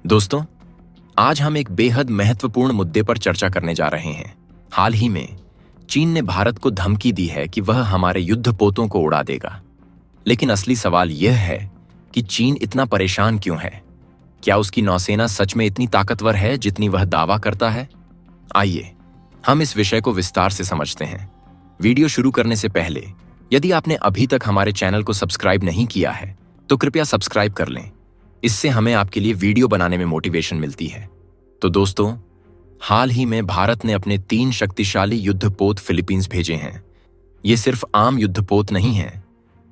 दोस्तों, आज हम एक बेहद महत्वपूर्ण मुद्दे पर चर्चा करने जा रहे हैं। हाल ही में चीन ने भारत को धमकी दी है कि वह हमारे युद्धपोतों को उड़ा देगा। लेकिन असली सवाल यह है कि चीन इतना परेशान क्यों है? क्या उसकी नौसेना सच में इतनी ताकतवर है जितनी वह दावा करता है? आइए हम इस विषय को विस्तार से समझते हैं। वीडियो शुरू करने से पहले यदि आपने अभी तक हमारे चैनल को सब्सक्राइब नहीं किया है तो कृपया सब्सक्राइब कर लें। इससे हमें आपके लिए वीडियो बनाने में मोटिवेशन मिलती है। तो दोस्तों, हाल ही में भारत ने अपने 3 शक्तिशाली युद्धपोत फिलीपींस भेजे हैं। ये सिर्फ आम युद्धपोत नहीं हैं,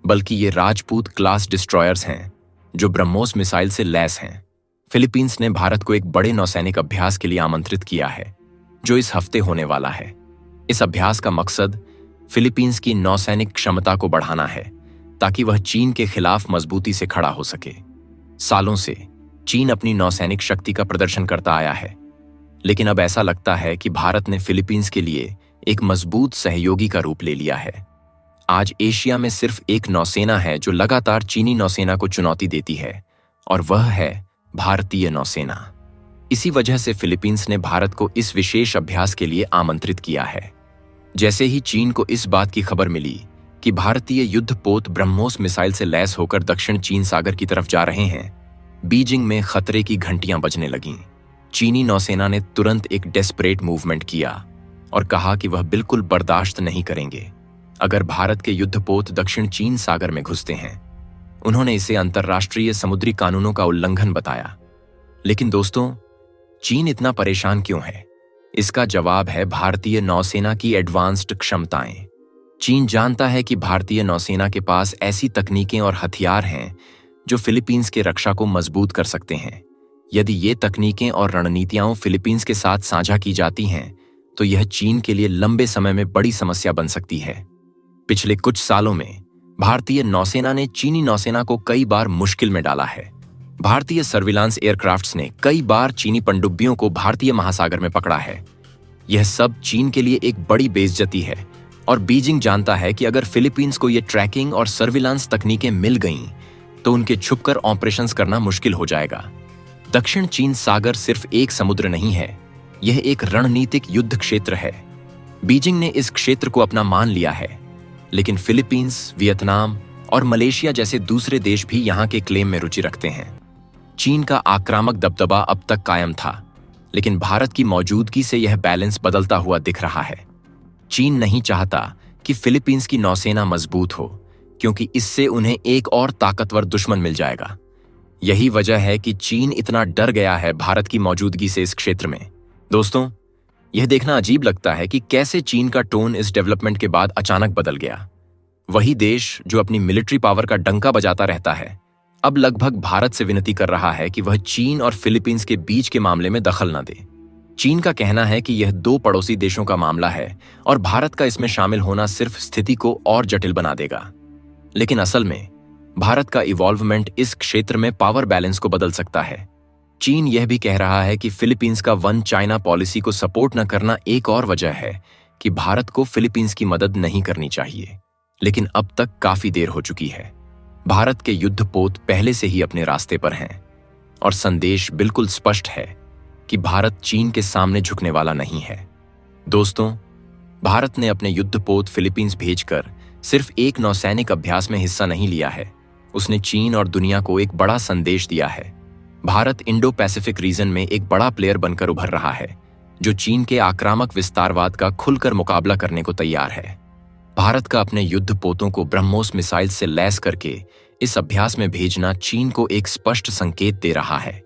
बल्कि ये राजपूत क्लास डिस्ट्रॉयर्स हैं जो ब्रह्मोस मिसाइल से लैस हैं। फिलीपींस ने भारत को एक बड़े नौसैनिक अभ्यास के लिए आमंत्रित किया है जो इस हफ्ते होने वाला है। इस अभ्यास का मकसद फिलीपींस की नौसैनिक क्षमता को बढ़ाना है ताकि वह चीन के खिलाफ मजबूती से खड़ा हो सके। सालों से चीन अपनी नौसैनिक शक्ति का प्रदर्शन करता आया है, लेकिन अब ऐसा लगता है कि भारत ने फिलीपींस के लिए एक मजबूत सहयोगी का रूप ले लिया है। आज एशिया में सिर्फ एक नौसेना है जो लगातार चीनी नौसेना को चुनौती देती है, और वह है भारतीय नौसेना। इसी वजह से फिलीपींस ने भारत को इस विशेष अभ्यास के लिए आमंत्रित किया है। जैसे ही चीन को इस बात की खबर मिली कि भारतीय युद्धपोत ब्रह्मोस मिसाइल से लैस होकर दक्षिण चीन सागर की तरफ जा रहे हैं, बीजिंग में खतरे की घंटियां बजने लगीं। चीनी नौसेना ने तुरंत एक डेस्परेट मूवमेंट किया और कहा कि वह बिल्कुल बर्दाश्त नहीं करेंगे अगर भारत के युद्धपोत दक्षिण चीन सागर में घुसते हैं। उन्होंने इसे अंतर्राष्ट्रीय समुद्री कानूनों का उल्लंघन बताया। लेकिन दोस्तों, चीन इतना परेशान क्यों है? इसका जवाब है भारतीय नौसेना की एडवांस्ड क्षमताएं। चीन जानता है कि भारतीय नौसेना के पास ऐसी तकनीकें और हथियार हैं जो फिलीपींस के रक्षा को मजबूत कर सकते हैं। यदि ये तकनीकें और रणनीतियां फिलीपींस के साथ साझा की जाती हैं तो यह चीन के लिए लंबे समय में बड़ी समस्या बन सकती है। पिछले कुछ सालों में भारतीय नौसेना ने चीनी नौसेना को कई बार मुश्किल में डाला है। भारतीय सर्विलांस एयरक्राफ्ट्स ने कई बार चीनी पनडुब्बियों को भारतीय महासागर में पकड़ा है। यह सब चीन के लिए एक बड़ी बेइज्जती है, और बीजिंग जानता है कि अगर फिलीपींस को ये ट्रैकिंग और सर्विलांस तकनीकें मिल गईं तो उनके छुपकर ऑपरेशंस करना मुश्किल हो जाएगा। दक्षिण चीन सागर सिर्फ एक समुद्र नहीं है, यह एक रणनीतिक युद्ध क्षेत्र है। बीजिंग ने इस क्षेत्र को अपना मान लिया है, लेकिन फिलीपींस, वियतनाम और मलेशिया जैसे दूसरे देश भी यहां के क्लेम में रुचि रखते हैं। चीन का आक्रामक दबदबा अब तक कायम था, लेकिन भारत की मौजूदगी से यह बैलेंस बदलता हुआ दिख रहा है। चीन नहीं चाहता कि फिलीपींस की नौसेना मजबूत हो, क्योंकि इससे उन्हें एक और ताकतवर दुश्मन मिल जाएगा। यही वजह है कि चीन इतना डर गया है भारत की मौजूदगी से इस क्षेत्र में। दोस्तों, यह देखना अजीब लगता है कि कैसे चीन का टोन इस डेवलपमेंट के बाद अचानक बदल गया। वही देश जो अपनी मिलिट्री पावर का डंका बजाता रहता है, अब लगभग भारत से विनती कर रहा है कि वह चीन और फिलीपींस के बीच के मामले में दखल न दे। चीन का कहना है कि यह 2 पड़ोसी देशों का मामला है और भारत का इसमें शामिल होना सिर्फ स्थिति को और जटिल बना देगा। लेकिन असल में भारत का इवॉल्वमेंट इस क्षेत्र में पावर बैलेंस को बदल सकता है। चीन यह भी कह रहा है कि फिलीपींस का वन चाइना पॉलिसी को सपोर्ट न करना एक और वजह है कि भारत को फिलीपींस की मदद नहीं करनी चाहिए। लेकिन अब तक काफी देर हो चुकी है। भारत के युद्धपोत पहले से ही अपने रास्ते पर हैं, और संदेश बिल्कुल स्पष्ट है कि भारत चीन के सामने झुकने वाला नहीं है। दोस्तों, भारत ने अपने युद्धपोत फिलीपींस भेजकर सिर्फ एक नौसैनिक अभ्यास में हिस्सा नहीं लिया है, उसने चीन और दुनिया को एक बड़ा संदेश दिया है। भारत इंडो पैसिफिक रीजन में एक बड़ा प्लेयर बनकर उभर रहा है, जो चीन के आक्रामक विस्तारवाद का खुलकर मुकाबला करने को तैयार है। भारत का अपने युद्धपोतों को ब्रह्मोस मिसाइल से लैस करके इस अभ्यास में भेजना चीन को एक स्पष्ट संकेत दे रहा है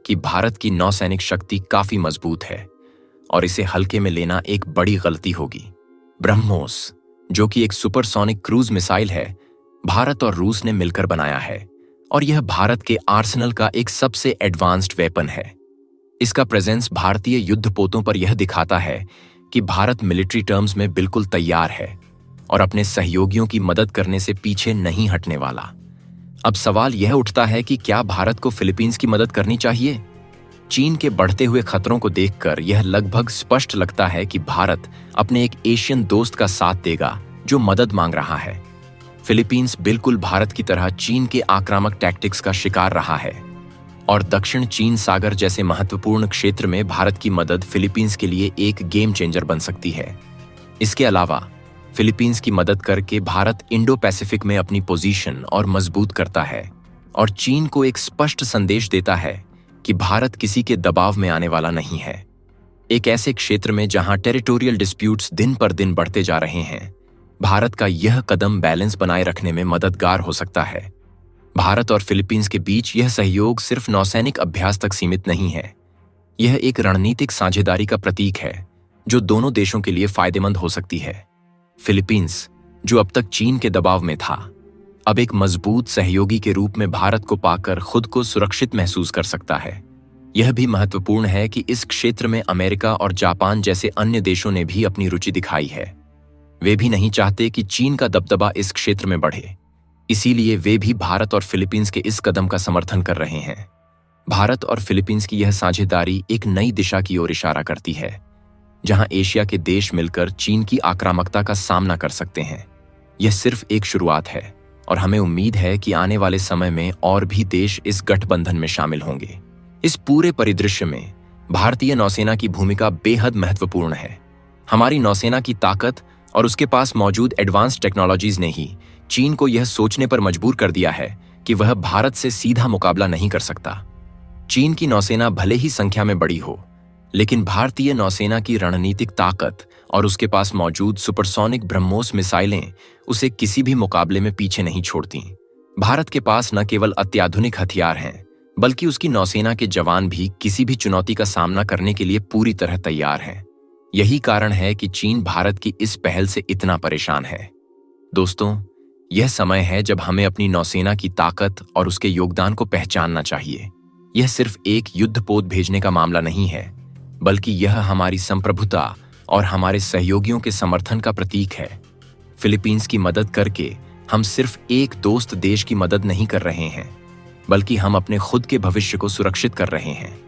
कि भारत की नौसैनिक शक्ति काफी मजबूत है और इसे हल्के में लेना एक बड़ी गलती होगी। ब्रह्मोस, जो कि एक सुपरसोनिक क्रूज मिसाइल है, भारत और रूस ने मिलकर बनाया है, और यह भारत के आर्सेनल का एक सबसे एडवांस्ड वेपन है। इसका प्रेजेंस भारतीय युद्धपोतों पर यह दिखाता है कि भारत मिलिट्री टर्म्स में बिल्कुल तैयार है और अपने सहयोगियों की मदद करने से पीछे नहीं हटने वाला। अब सवाल यह उठता है कि क्या भारत को फिलीपींस की मदद करनी चाहिए? चीन के बढ़ते हुए खतरों को देखकर यह लगभग स्पष्ट लगता है कि भारत अपने एक एशियन दोस्त का साथ देगा जो मदद मांग रहा है। फिलीपींस बिल्कुल भारत की तरह चीन के आक्रामक टैक्टिक्स का शिकार रहा है। और दक्षिण चीन सागर जैसे महत्वपूर्ण क्षेत्र में भारत की मदद फिलीपींस के लिए एक गेम चेंजर बन सकती है। इसके अलावा फिलीपींस की मदद करके भारत इंडो पैसिफिक में अपनी पोजीशन और मजबूत करता है और चीन को एक स्पष्ट संदेश देता है कि भारत किसी के दबाव में आने वाला नहीं है। एक ऐसे क्षेत्र में जहां टेरिटोरियल डिस्प्यूट्स दिन पर दिन बढ़ते जा रहे हैं, भारत का यह कदम बैलेंस बनाए रखने में मददगार हो सकता है। भारत और फिलीपींस के बीच यह सहयोग सिर्फ नौसैनिक अभ्यास तक सीमित नहीं है। यह एक रणनीतिक साझेदारी का प्रतीक है जो दोनों देशों के लिए फायदेमंद हो सकती है। फिलीपींस, जो अब तक चीन के दबाव में था, अब एक मजबूत सहयोगी के रूप में भारत को पाकर खुद को सुरक्षित महसूस कर सकता है। यह भी महत्वपूर्ण है कि इस क्षेत्र में अमेरिका और जापान जैसे अन्य देशों ने भी अपनी रुचि दिखाई है। वे भी नहीं चाहते कि चीन का दबदबा इस क्षेत्र में बढ़े, इसीलिए वे भी भारत और फिलीपींस के इस कदम का समर्थन कर रहे हैं। भारत और फिलीपींस की यह साझेदारी एक नई दिशा की ओर इशारा करती है, जहां एशिया के देश मिलकर चीन की आक्रामकता का सामना कर सकते हैं। यह सिर्फ एक शुरुआत है और हमें उम्मीद है कि आने वाले समय में और भी देश इस गठबंधन में शामिल होंगे। इस पूरे परिदृश्य में भारतीय नौसेना की भूमिका बेहद महत्वपूर्ण है। हमारी नौसेना की ताकत और उसके पास मौजूद एडवांस टेक्नोलॉजीज ने ही चीन को यह सोचने पर मजबूर कर दिया है कि वह भारत से सीधा मुकाबला नहीं कर सकता। चीन की नौसेना भले ही संख्या में बड़ी हो, लेकिन भारतीय नौसेना की रणनीतिक ताकत और उसके पास मौजूद सुपरसोनिक ब्रह्मोस मिसाइलें उसे किसी भी मुकाबले में पीछे नहीं छोड़ती। भारत के पास न केवल अत्याधुनिक हथियार हैं, बल्कि उसकी नौसेना के जवान भी किसी भी चुनौती का सामना करने के लिए पूरी तरह तैयार हैं। यही कारण है कि चीन भारत की इस पहल से इतना परेशान है। दोस्तों, यह समय है जब हमें अपनी नौसेना की ताकत और उसके योगदान को पहचानना चाहिए। यह सिर्फ एक युद्धपोत भेजने का मामला नहीं है, बल्कि यह हमारी संप्रभुता और हमारे सहयोगियों के समर्थन का प्रतीक है। फिलीपींस की मदद करके हम सिर्फ एक दोस्त देश की मदद नहीं कर रहे हैं, बल्कि हम अपने खुद के भविष्य को सुरक्षित कर रहे हैं।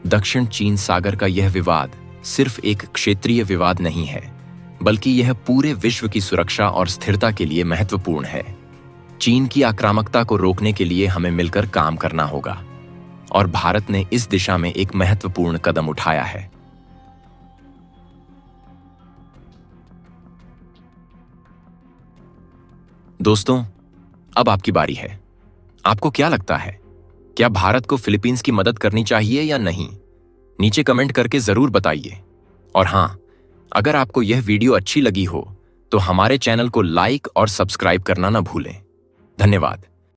दक्षिण चीन सागर का यह विवाद सिर्फ एक क्षेत्रीय विवाद नहीं है, बल्कि यह पूरे विश्व की सुरक्षा और स्थिरता के लिए महत्वपूर्ण है। चीन की आक्रामकता को रोकने के लिए हमें मिलकर काम करना होगा, और भारत ने इस दिशा में एक महत्वपूर्ण कदम उठाया है। दोस्तों, अब आपकी बारी है। आपको क्या लगता है, क्या भारत को फिलीपींस की मदद करनी चाहिए या नहीं? नीचे कमेंट करके जरूर बताइए। और हां, अगर आपको यह वीडियो अच्छी लगी हो तो हमारे चैनल को लाइक और सब्सक्राइब करना ना भूलें। धन्यवाद।